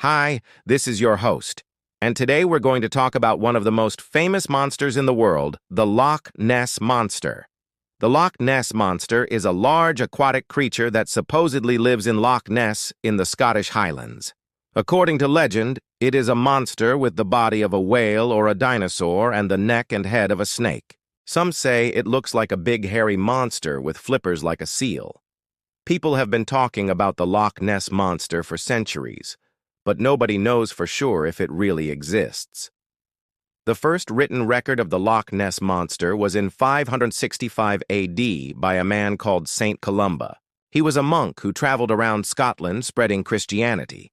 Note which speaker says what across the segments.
Speaker 1: Hi, this is your host, and today we're going to talk about one of the most famous monsters in the world, the Loch Ness Monster. The Loch Ness Monster is a large aquatic creature that supposedly lives in Loch Ness in the Scottish Highlands. According to legend, it is a monster with the body of a whale or a dinosaur and the neck and head of a snake. Some say it looks like a big hairy monster with flippers like a seal. People have been talking about the Loch Ness Monster for centuries, but nobody knows for sure if it really exists. The first written record of the Loch Ness Monster was in 565 AD by a man called Saint Columba. He was a monk who traveled around Scotland spreading Christianity.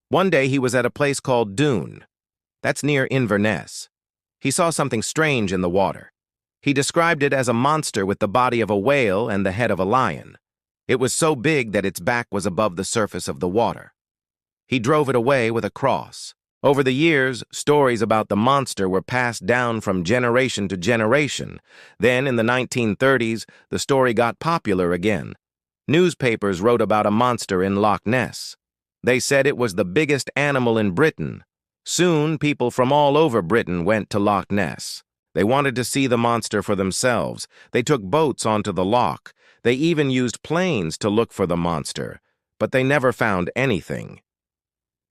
Speaker 1: One day he was at a place called Doon. That's near Inverness. He saw something strange in the water. He described it as a monster with the body of a whale and the head of a lion. It was so big that its back was above the surface of the water. He drove it away with a cross. Over the years, stories about the monster were passed down from generation to generation. Then, in the 1930s, the story got popular again. Newspapers wrote about a monster in Loch Ness. They said it was the biggest animal in Britain. Soon, people from all over Britain went to Loch Ness. They wanted to see the monster for themselves. They took boats onto the loch. They even used planes to look for the monster, but they never found anything.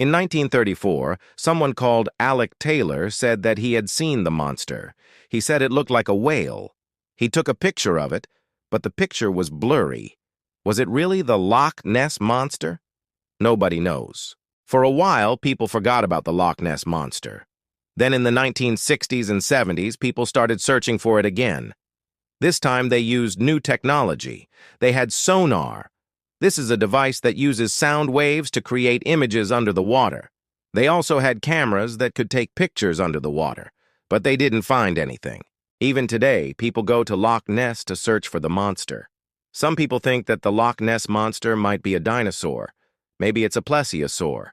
Speaker 1: In 1934, someone called Alec Taylor said that he had seen the monster. He said it looked like a whale. He took a picture of it, but the picture was blurry. Was it really the Loch Ness Monster? Nobody knows. For a while, people forgot about the Loch Ness Monster. Then in the 1960s and 70s, people started searching for it again. This time they used new technology. They had sonar. This is a device that uses sound waves to create images under the water. They also had cameras that could take pictures under the water, but they didn't find anything. Even today, people go to Loch Ness to search for the monster. Some people think that the Loch Ness Monster might be a dinosaur. Maybe it's a plesiosaur.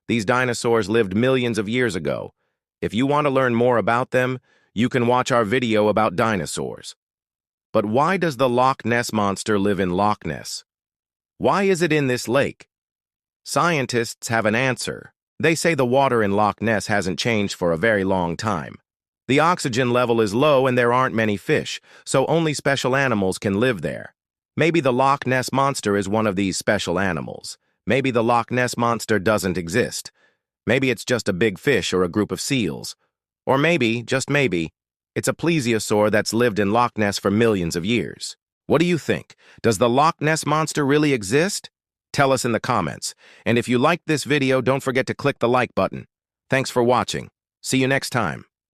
Speaker 1: These dinosaurs lived millions of years ago. If you want to learn more about them, you can watch our video about dinosaurs. But why does the Loch Ness Monster live in Loch Ness? Why is it in this lake? Scientists have an answer. They say the water in Loch Ness hasn't changed for a very long time. The oxygen level is low and there aren't many fish, so only special animals can live there. Maybe the Loch Ness Monster is one of these special animals. Maybe the Loch Ness Monster doesn't exist. Maybe it's just a big fish or a group of seals. Or maybe, just maybe, it's a plesiosaur that's lived in Loch Ness for millions of years. What do you think? Does the Loch Ness Monster really exist? Tell us in the comments. And if you liked this video, don't forget to click the like button. Thanks for watching. See you next time.